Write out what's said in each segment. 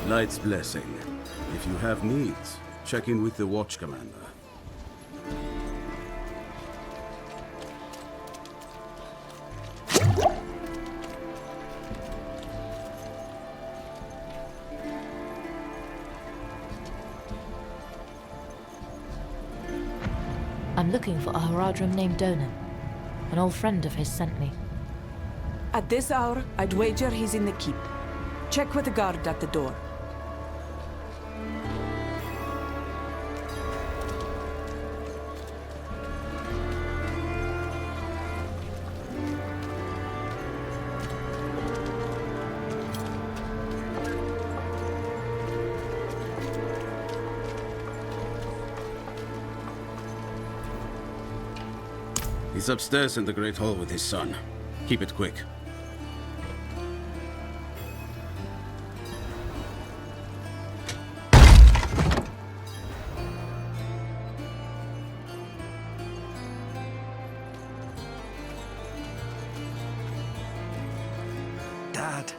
Light's blessing. If you have needs, check in with the Watch Commander. I'm looking for a Haradrim named Donan. An old friend of his sent me. At this hour, I'd wager he's in the keep. Check with the guard at the door. He's upstairs in the Great Hall with his son. Keep it quick. Dad,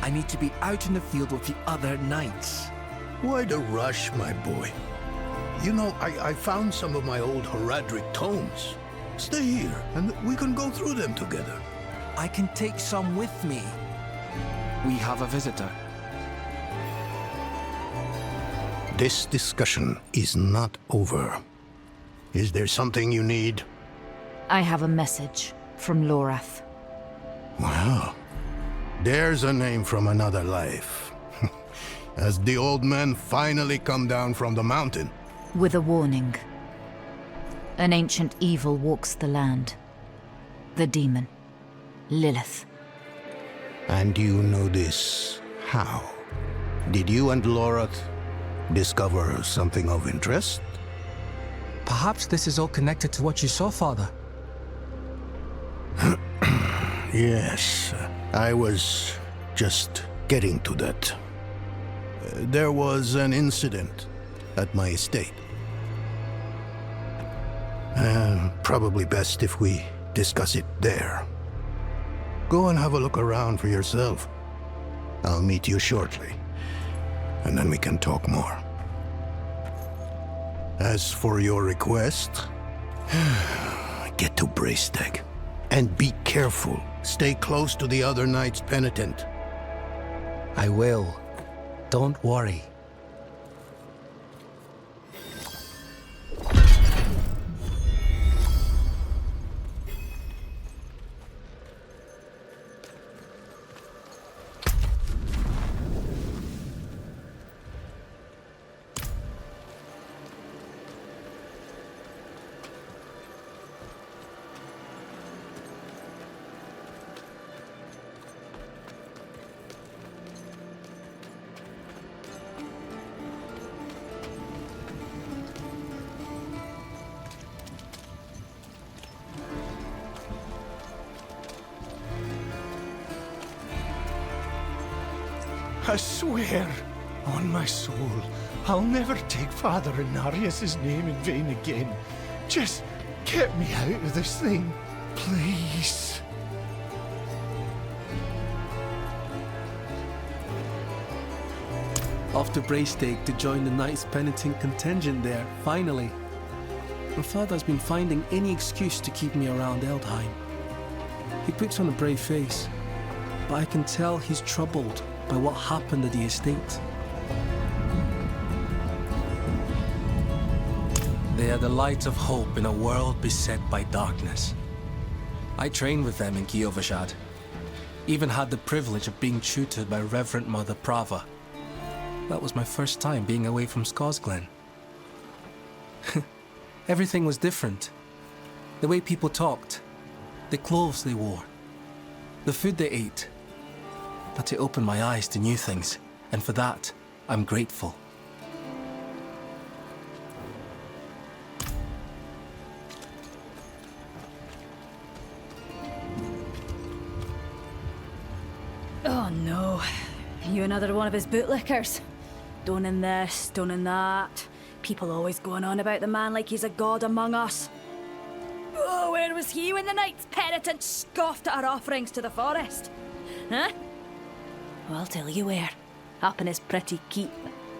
I need to be out in the field with the other knights. Why the rush, my boy? You know, I found some of my old Haradric tomes. Stay here, and we can go through them together. I can take some with me. We have a visitor. This discussion is not over. Is there something you need? I have a message from Lorath. Well, there's a name from another life. Has the old man finally come down from the mountain? With a warning. An ancient evil walks the land. The demon. Lilith. And you know this how? Did you and Lorath discover something of interest? Perhaps this is all connected to what you saw, Father. Yes, I was just getting to that. There was an incident at my estate. Probably best if we discuss it there. Go and have a look around for yourself. I'll meet you shortly, and then we can talk more. As for your request, get to Braystag. And be careful. Stay close to the other Knights Penitent. I will. Don't worry. I swear, on my soul, I'll never take Father Inarius' name in vain again. Just get me out of this thing, please. Off to Braystag to join the Knights Penitent contingent there, finally. My father's been finding any excuse to keep me around Eldheim. He puts on a brave face, but I can tell he's troubled by what happened at the estate. They are the light of hope in a world beset by darkness. I trained with them in Kiovashad. Even had the privilege of being tutored by Reverend Mother Prava. That was my first time being away from Skarsglen. Everything was different. The way people talked, the clothes they wore, the food they ate. But it opened my eyes to new things, and for that, I'm grateful. Oh no. You another one of his bootlickers? Stoning this, stoning that. People always going on about the man like he's a god among us. Oh, where was he when the Knights Penitent scoffed at our offerings to the forest? Huh? Well, I'll tell you where. up in his pretty keep,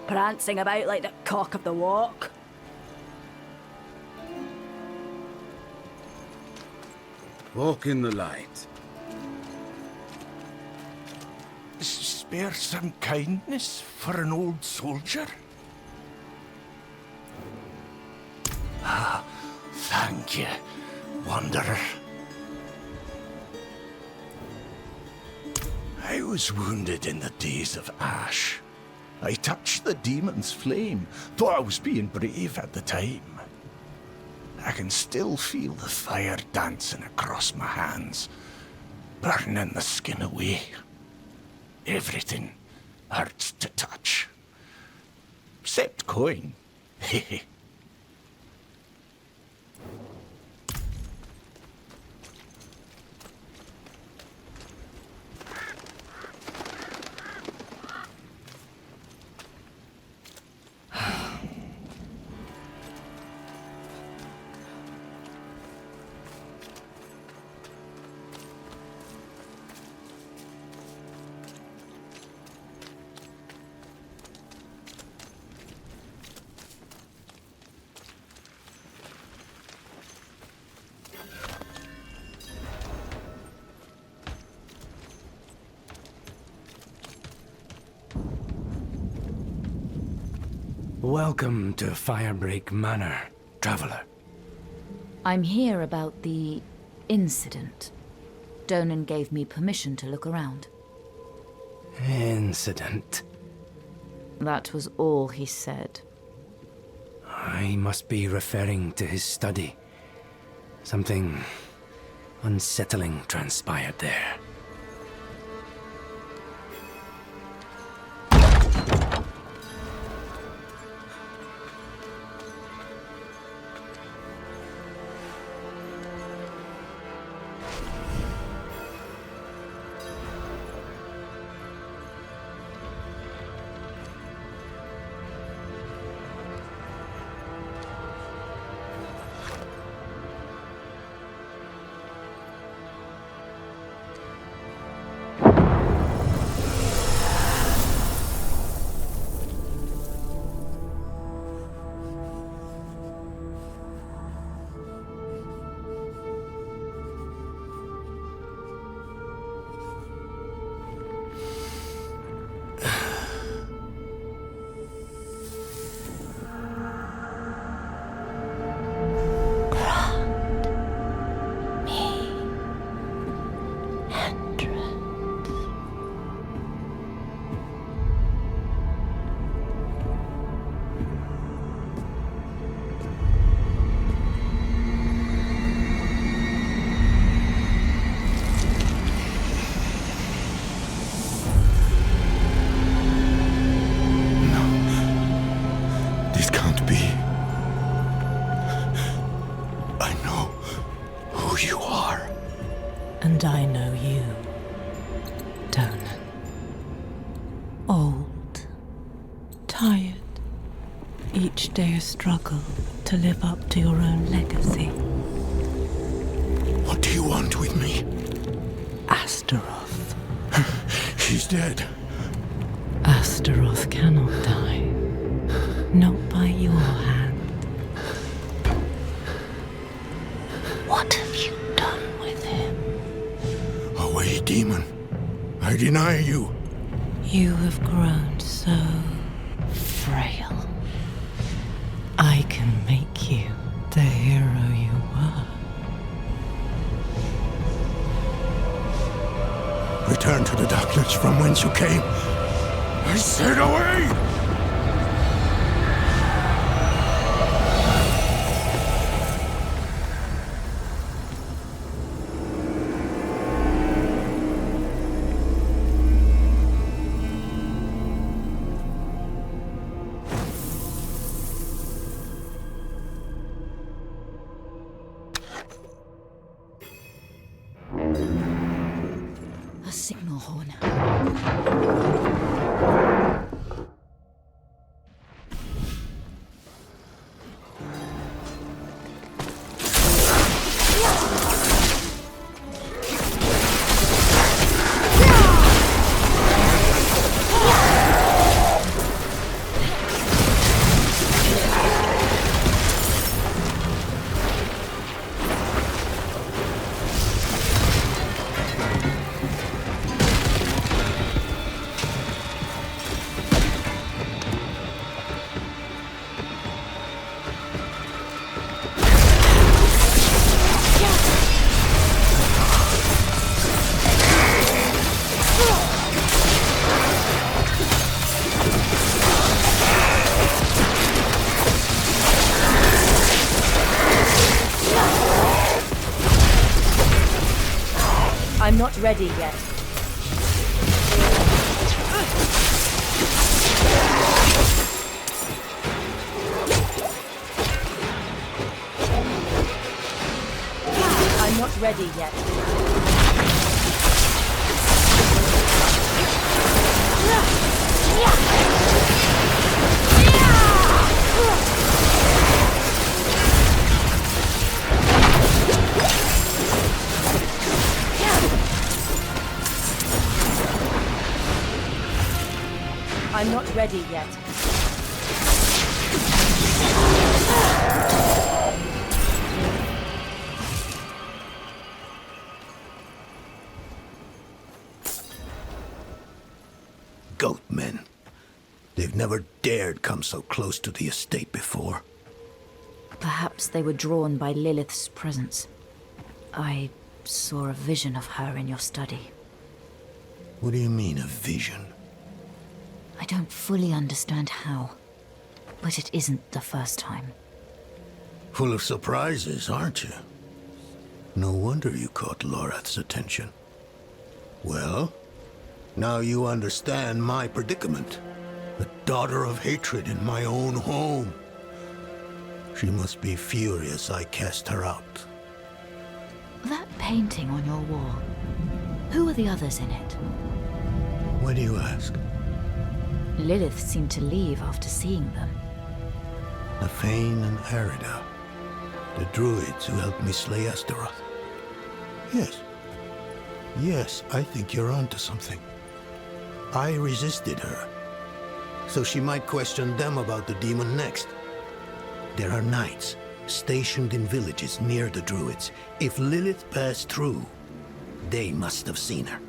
prancing about like the cock of the walk. Walk in the light. Spare some kindness for an old soldier? Ah, thank you, wanderer. I was wounded in the days of Ash. I touched the demon's flame, thought I was being brave at the time. I can still feel the fire dancing across my hands, burning the skin away. Everything hurts to touch. Except coin. Hehe. Welcome to Firebreak Manor, traveler. I'm here about the incident. Donan gave me permission to look around. Incident. That was all he said. I must be referring to his study. Something unsettling transpired there. And I know you, Donan. Old, tired, each day a struggle to live up to your own legacy. What do you want with me? Astaroth. He's dead. Astaroth cannot die. Not by your hand. What have you done with him? Away, demon. I deny you. You have grown so frail. I can make you the hero you were. Return to the darkness from whence you came. I said away! A signal horn. ready yet. I'm not ready yet. I'm not ready yet. Goat men. They've never dared come so close to the estate before. Perhaps they were drawn by Lilith's presence. I saw a vision of her in your study. What do you mean, a vision? I don't fully understand how, but it isn't the first time. Full of surprises, aren't you? No wonder you caught Lorath's attention. Well, now you understand my predicament. A daughter of hatred in my own home. She must be furious I cast her out. That painting on your wall, who are the others in it? Why do you ask? Lilith seemed to leave after seeing them. Nafane and Arida, the druids who helped me slay Astaroth. Yes. Yes, I think you're onto something. I resisted her, so she might question them about the demon next. There are knights stationed in villages near the druids. If Lilith passed through, they must have seen her.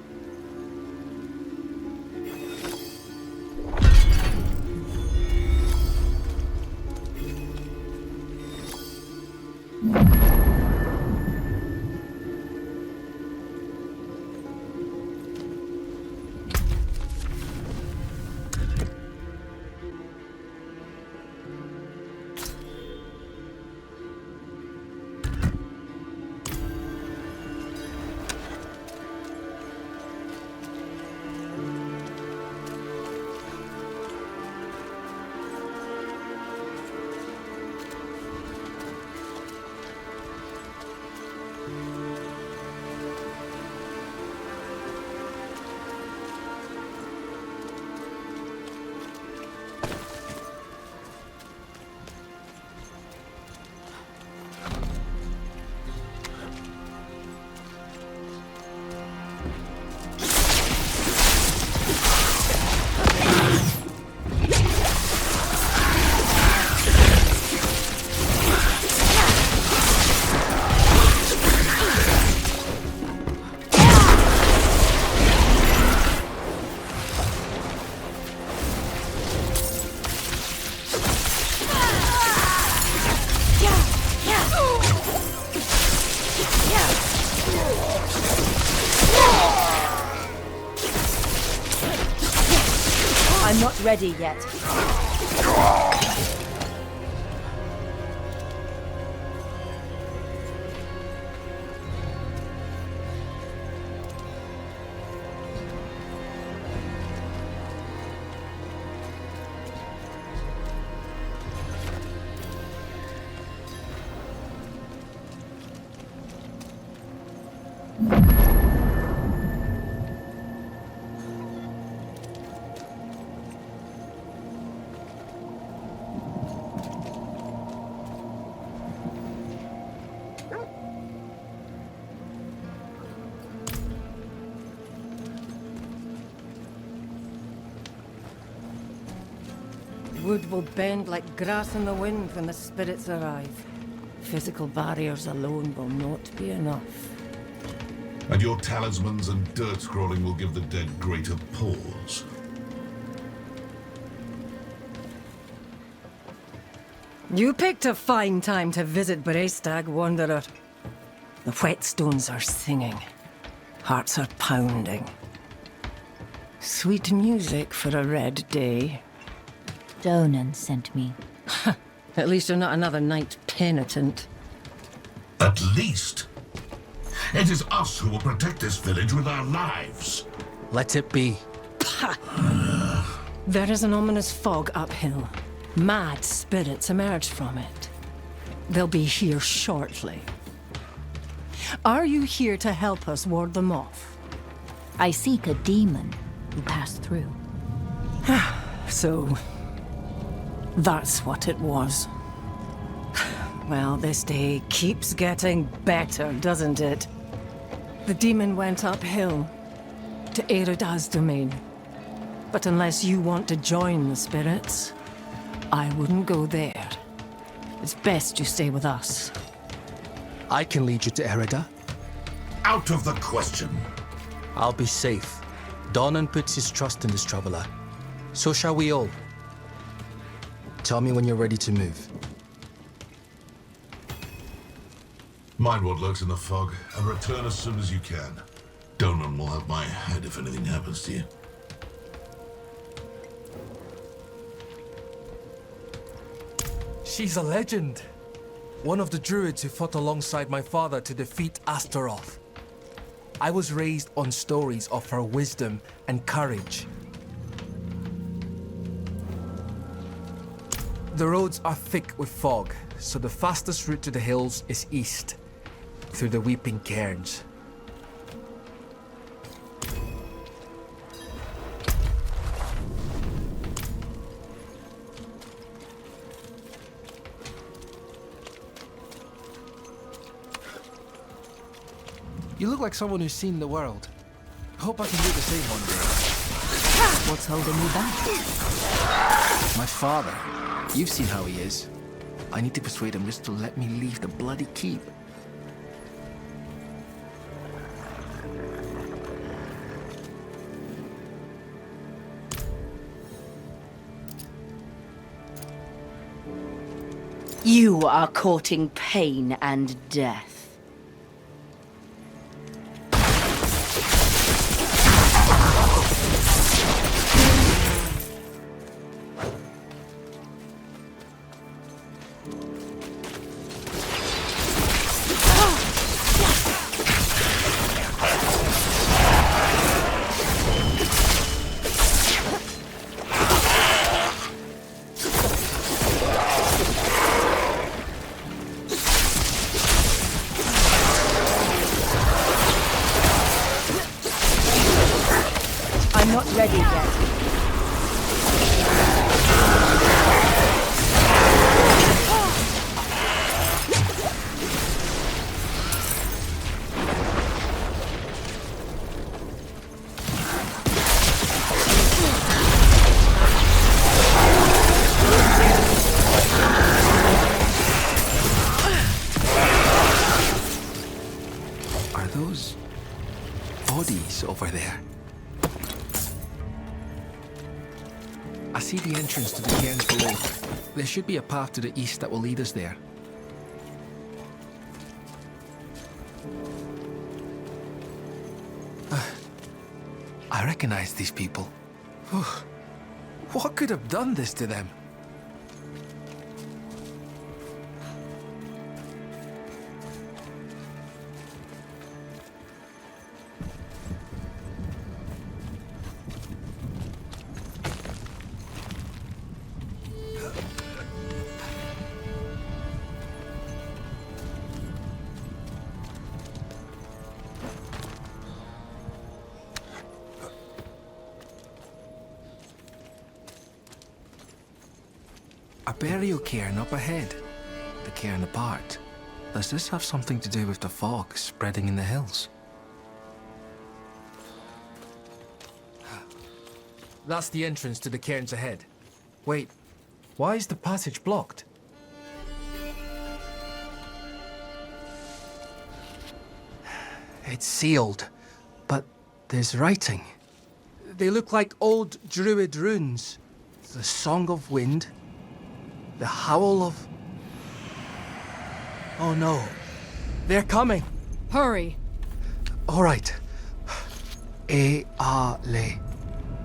I'm not ready yet. Wood will bend like grass in the wind when the spirits arrive. Physical barriers alone will not be enough. And your talismans and dirt scrolling will give the dead greater pause. You picked a fine time to visit Brestag, Wanderer. The whetstones are singing. Hearts are pounding. Sweet music for a red day. Donan sent me. At least you're not another knight penitent. At least? It is us who will protect this village with our lives. Let it be. There is an ominous fog uphill. Mad spirits emerge from it. They'll be here shortly. Are you here to help us ward them off? I seek a demon who passed through. So, that's what it was. Well, this day keeps getting better, doesn't it? The demon went uphill to Erida's domain. But unless you want to join the spirits, I wouldn't go there. It's best you stay with us. I can lead you to Erida. Out of the question. I'll be safe. Donan puts his trust in this traveler. So shall we all. Tell me when you're ready to move. Mind what lurks in the fog, and return as soon as you can. Donan will have my head if anything happens to you. She's a legend. One of the druids who fought alongside my father to defeat Astaroth. I was raised on stories of her wisdom and courage. The roads are thick with fog, so the fastest route to the hills is east, through the Weeping Cairns. You look like someone who's seen the world. Hope I can do the same one day. What's holding you back? My father. You've seen how he is. I need to persuade him just to let me leave the bloody keep. You are courting pain and death. I'm not ready yet. Are those bodies over there? I see the entrance to the cairns below. There should be a path to the east that will lead us there. I recognize these people. What could have done this to them? A burial cairn up ahead. The cairn apart. Does this have something to do with the fog spreading in the hills? That's the entrance to the cairns ahead. Wait, why is the passage blocked? It's sealed, but there's writing. They look like old druid runes. The Song of Wind, the Howl of... Oh no, they're coming. Hurry. All right. E-a-le,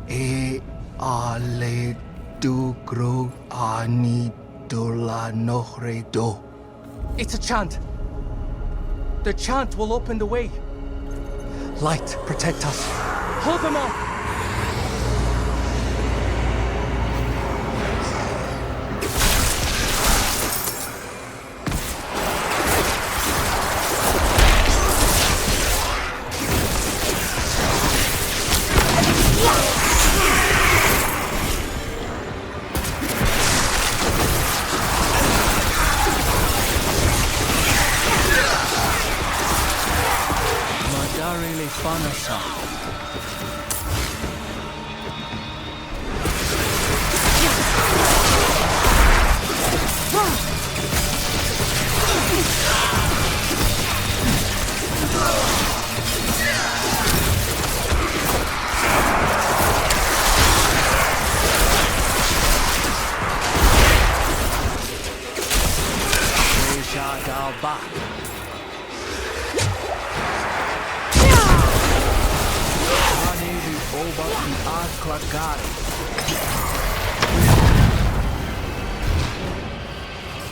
E-a-le du-gro ani-do-la-nohre-do. It's a chant. The chant will open the way. Light, protect us. Hold them off!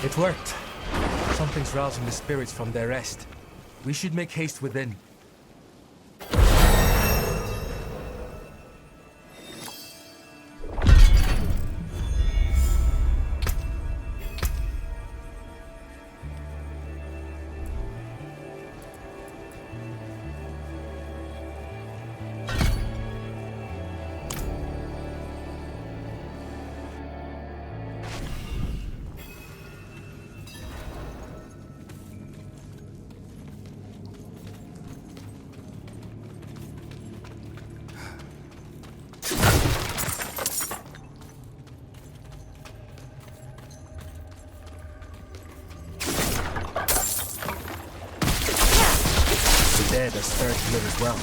It worked. Something's rousing the spirits from their rest. We should make haste within. Dead are stirred here as well.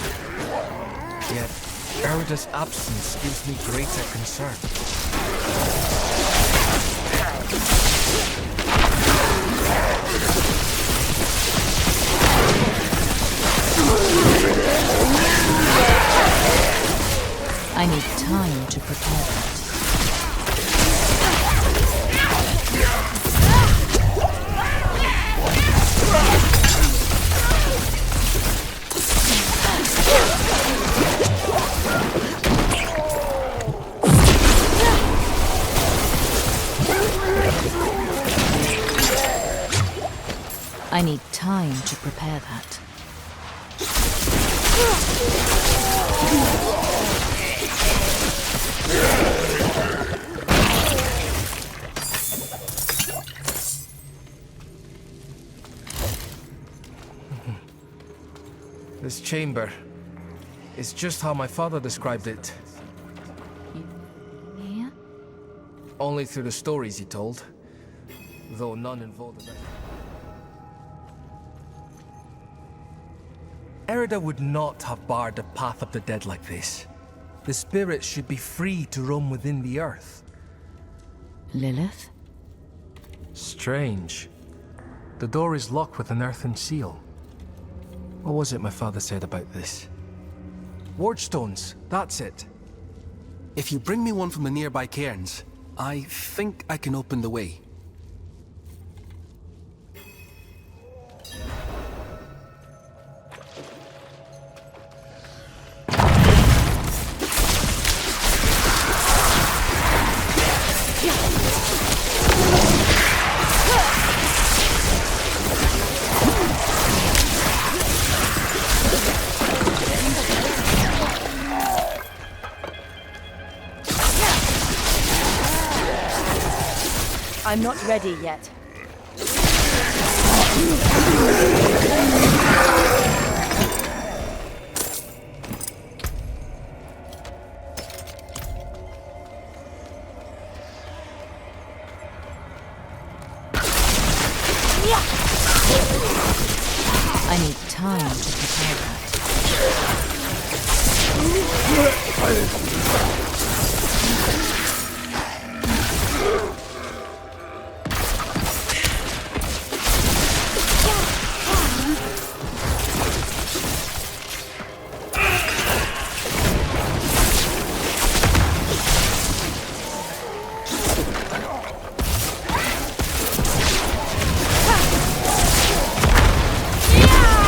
Yet, Erida's absence gives me greater concern. I need time to prepare that. I need time to prepare that. This chamber is just how my father described it. Yeah? Only through the stories he told, though none involved the rest. Erida would not have barred the path of the dead like this. The spirits should be free to roam within the earth. Lilith? Strange. The door is locked with an earthen seal. What was it my father said about this? Ward stones, that's it. If you bring me one from the nearby cairns, I think I can open the way. I'm not ready yet. I need time to prepare that. Yeah!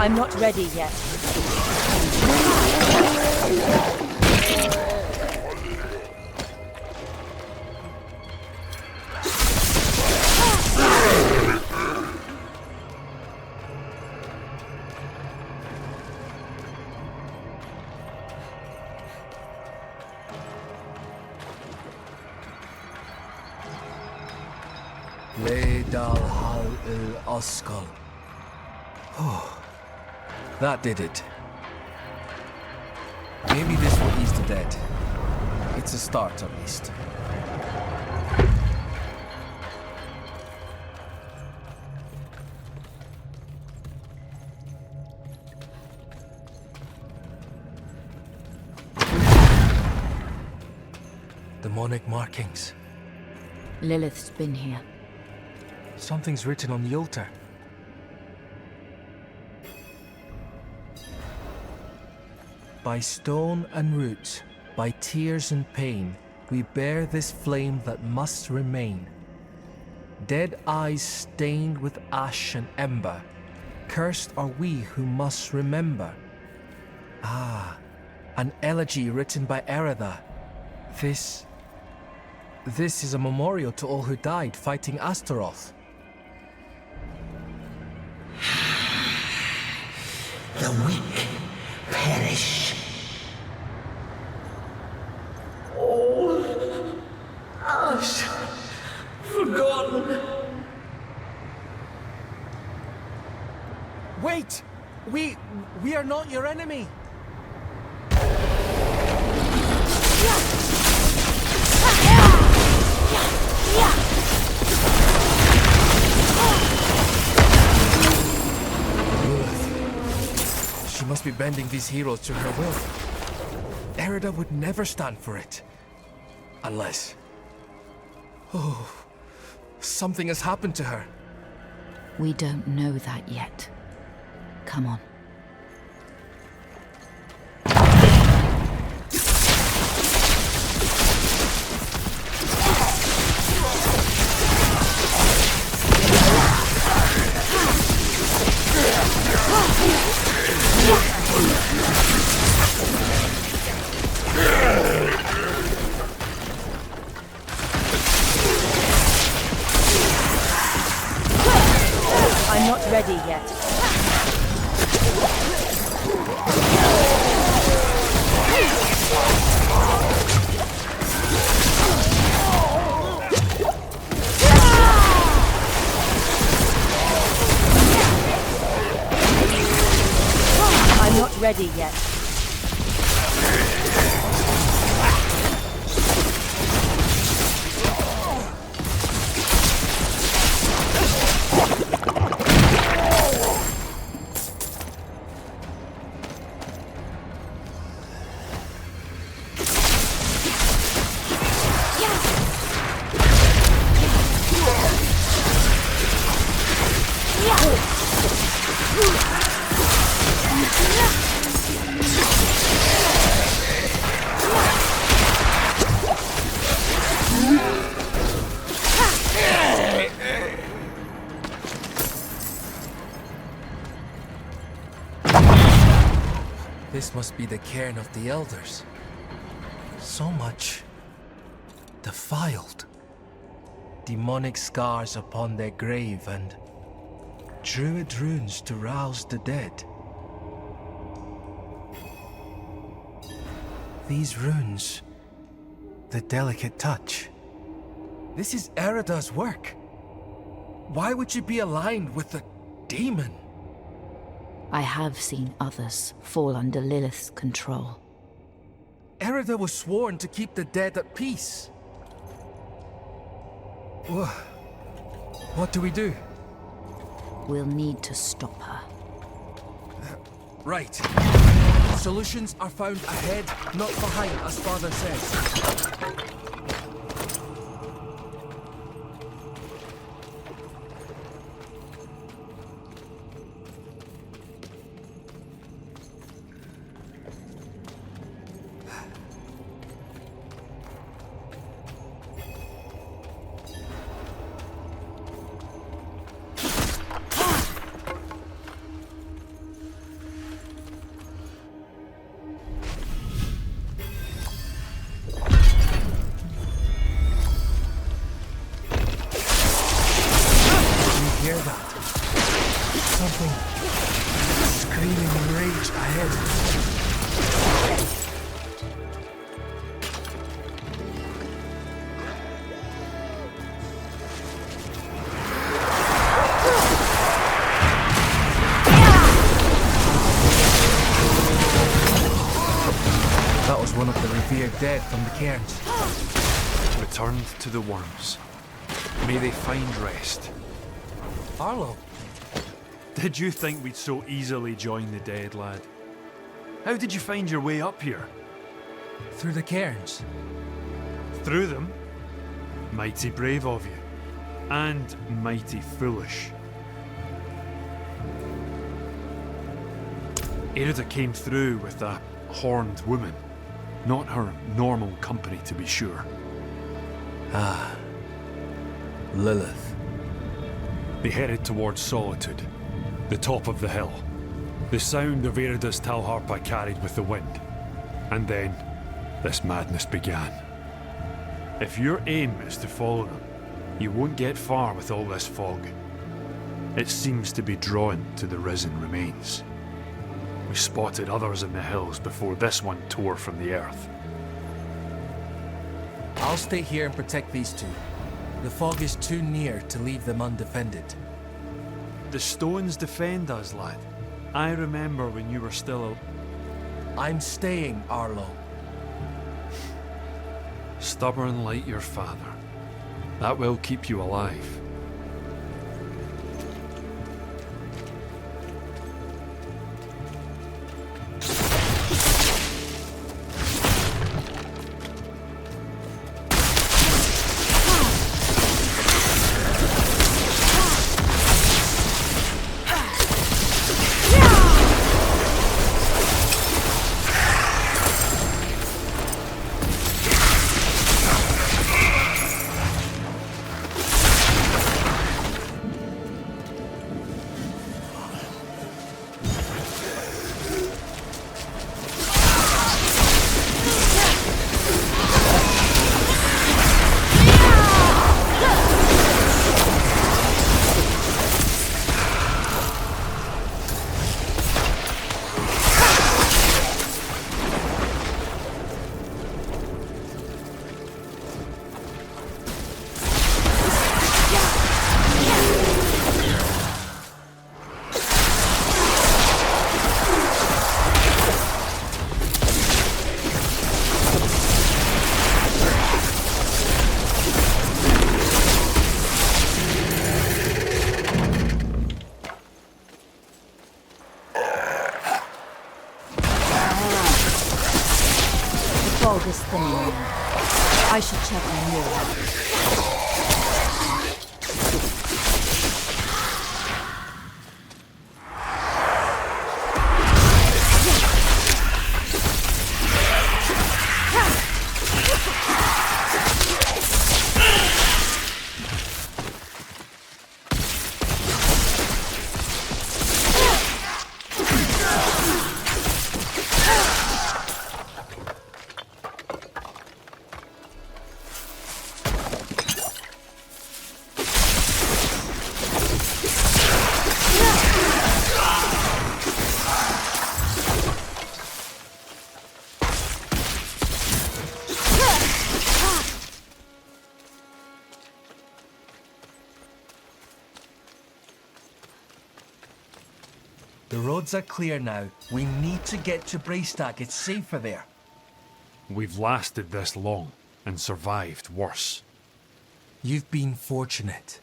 I'm not ready yet. Leidal hal il Oskal. Oh, that did it. Maybe this will ease the dead. It's a start, at least. Demonic markings. Lilith's been here. Something's written on the altar. By stone and root, by tears and pain, we bear this flame that must remain. Dead eyes stained with ash and ember, cursed are we who must remember. Ah, an elegy written by Erida. This is a memorial to all who died fighting Astaroth. The weak perish. All us forgotten. Wait! We are not your enemy! She must be bending these heroes to her will. Erida would never stand for it. Unless... Oh... something has happened to her. We don't know that yet. Come on. I'm not ready yet. I'm not ready yet. This must be the cairn of the elders. So much... defiled. Demonic scars upon their grave and... druid runes to rouse the dead. These runes... the delicate touch. This is Erida's work. Why would you be aligned with the demon? I have seen others fall under Lilith's control. Erida was sworn to keep the dead at peace. What do we do? We'll need to stop her. Right. Solutions are found ahead, not behind, as Father says. Hear that? Something screaming in rage ahead. That was one of the revered dead from the cairns. Returned to the worms. May they find rest. Arlo, Did you think we'd so easily join the dead, lad? How did you find your way up here? through the cairns. Through them? Mighty brave of you. And mighty foolish. Erida came through with a horned woman. Not her normal company, to be sure. Ah, Lilith. They headed towards Solitude, the top of the hill. The sound of Erida's Talharpa carried with the wind. And then, this madness began. If your aim is to follow them, you won't get far with all this fog. It seems to be drawn to the risen remains. We spotted others in the hills before this one tore from the earth. I'll stay here and protect these two. The fog is too near to leave them undefended. The stones defend us, lad. I remember when you were still I'm staying, Arlo. stubborn like your father. That will keep you alive. fog is thinning now. I should check on you. The roads are clear now. We need to get to Braestack. It's safer there. We've lasted this long and survived worse. You've been fortunate.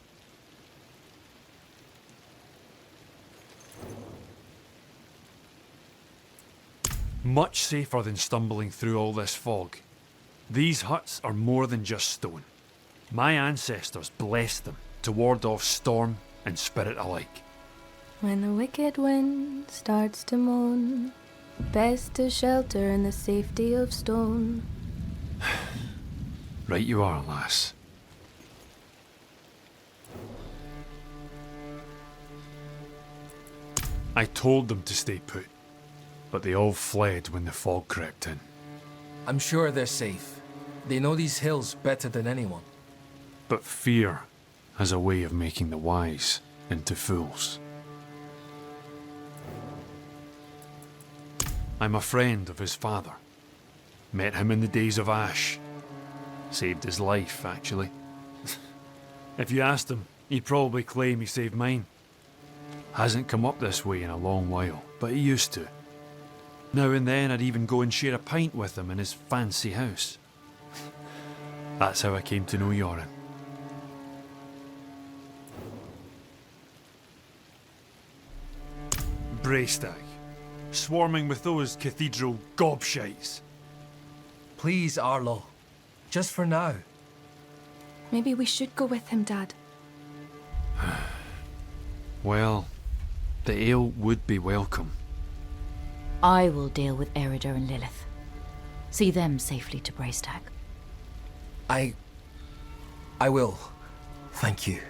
Much safer than stumbling through all this fog. These huts are more than just stone. My ancestors blessed them to ward off storm and spirit alike. When the wicked wind starts to moan, best to shelter in the safety of stone. Right you are, lass. I told them to stay put, but they all fled when the fog crept in. I'm sure they're safe. They know these hills better than anyone. But fear has a way of making the wise into fools. I'm a friend of his father. Met him in the days of Ash. Saved his life, actually. If you asked him, he'd probably claim he saved mine. Hasn't come up this way in a long while, but he used to. Now and then I'd even go and share a pint with him in his fancy house. That's how I came to know Yoren. Braystag, swarming with those cathedral gobshites. Please, Arlo. Just for now. Maybe we should go with him, Dad. Well, the ale would be welcome. I will deal with Erida and Lilith. See them safely to Braystag. I will. Thank you.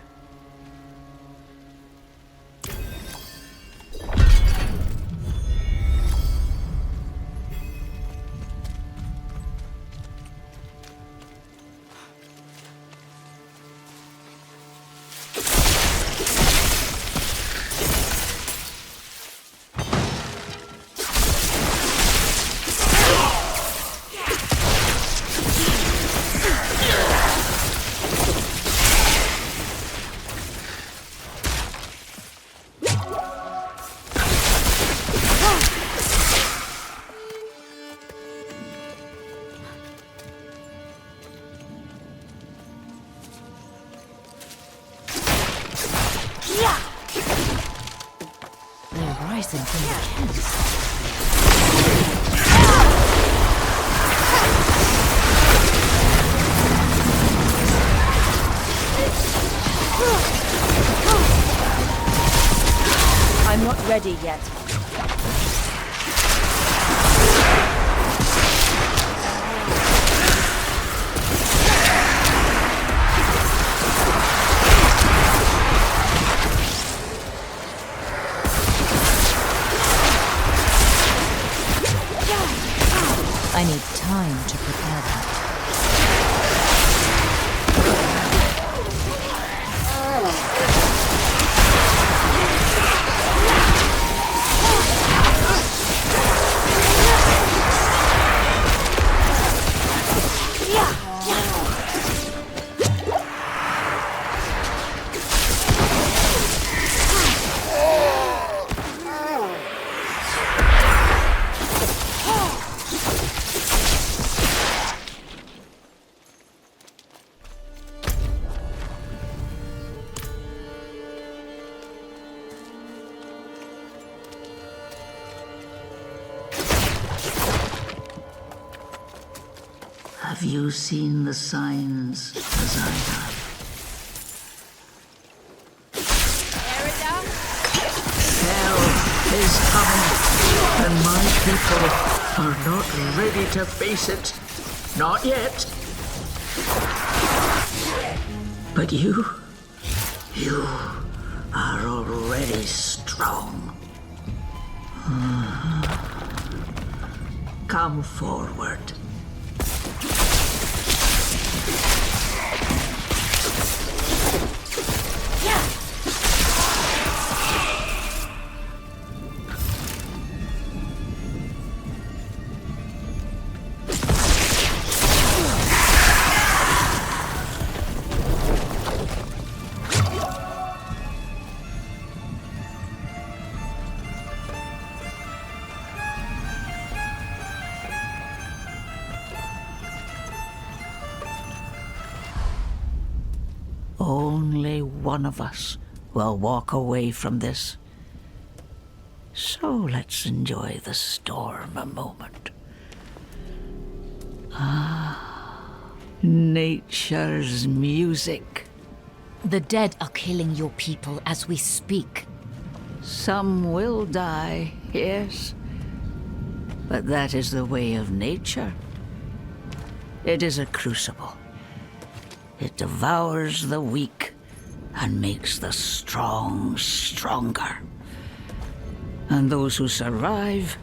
Rising from the camps. I'm not ready yet. I need time to prepare that. Have you seen the signs as I have? Hell is coming, and my people are not ready to face it. Not yet. But you are already strong. Come forward. Only one of us will walk away from this. So let's enjoy the storm a moment. Ah, nature's music. The dead are killing your people as we speak. Some will die, yes. But that is the way of nature. It is a crucible. It devours the weak and makes the strong stronger. And those who survive,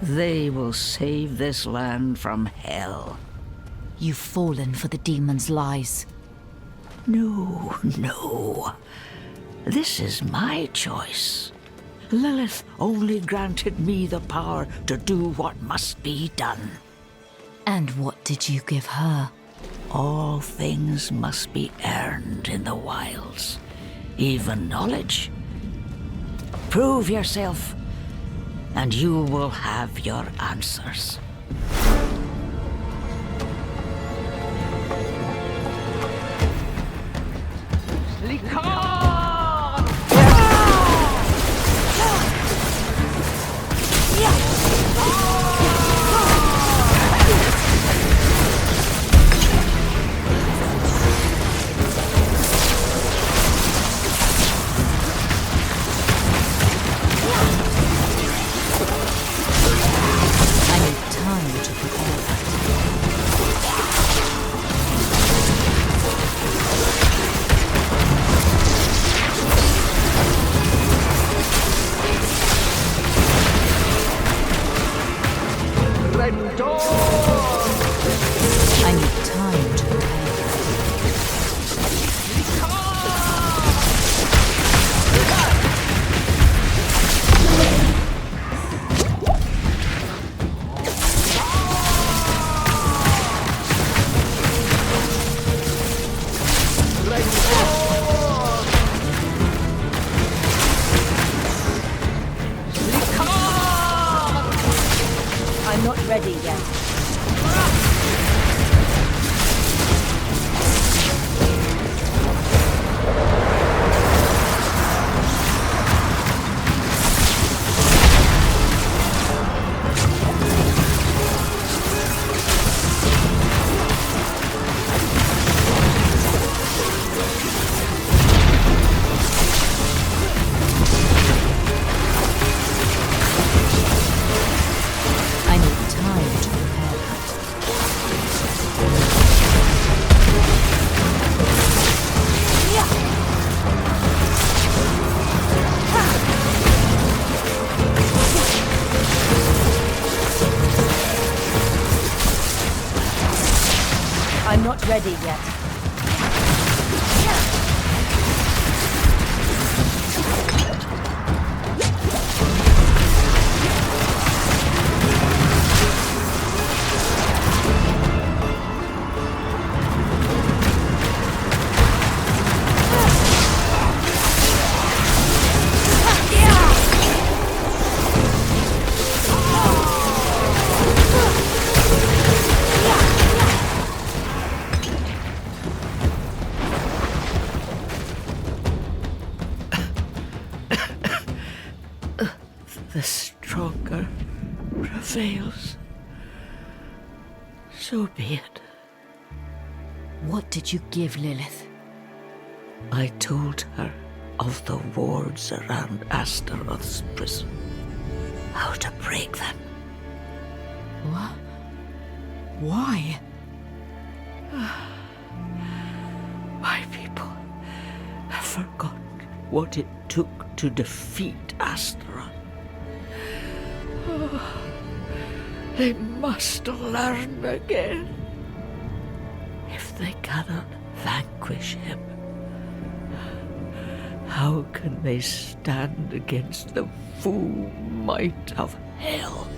they will save this land from hell. You've fallen for the demon's lies. No, no. This is my choice. Lilith only granted me the power to do what must be done. And what did you give her? All things must be earned in the wilds, even knowledge. Prove yourself, and you will have your answers. I'm not ready yet. I'm not ready yet. The stronger prevails. So be it. What did you give Lilith? I told her of the wards around Astaroth's prison. How to break them. What? Why? My people have forgotten what it took to defeat Astaroth. They must learn again. If they cannot vanquish him, how can they stand against the full might of hell?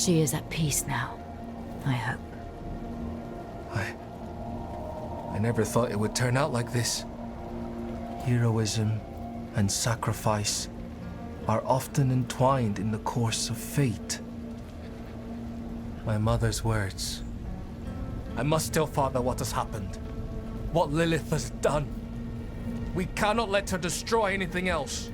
She is at peace now, I hope. I never thought it would turn out like this. Heroism and sacrifice are often entwined in the course of fate. My mother's words. I must tell Father what has happened. What Lilith has done. We cannot let her destroy anything else.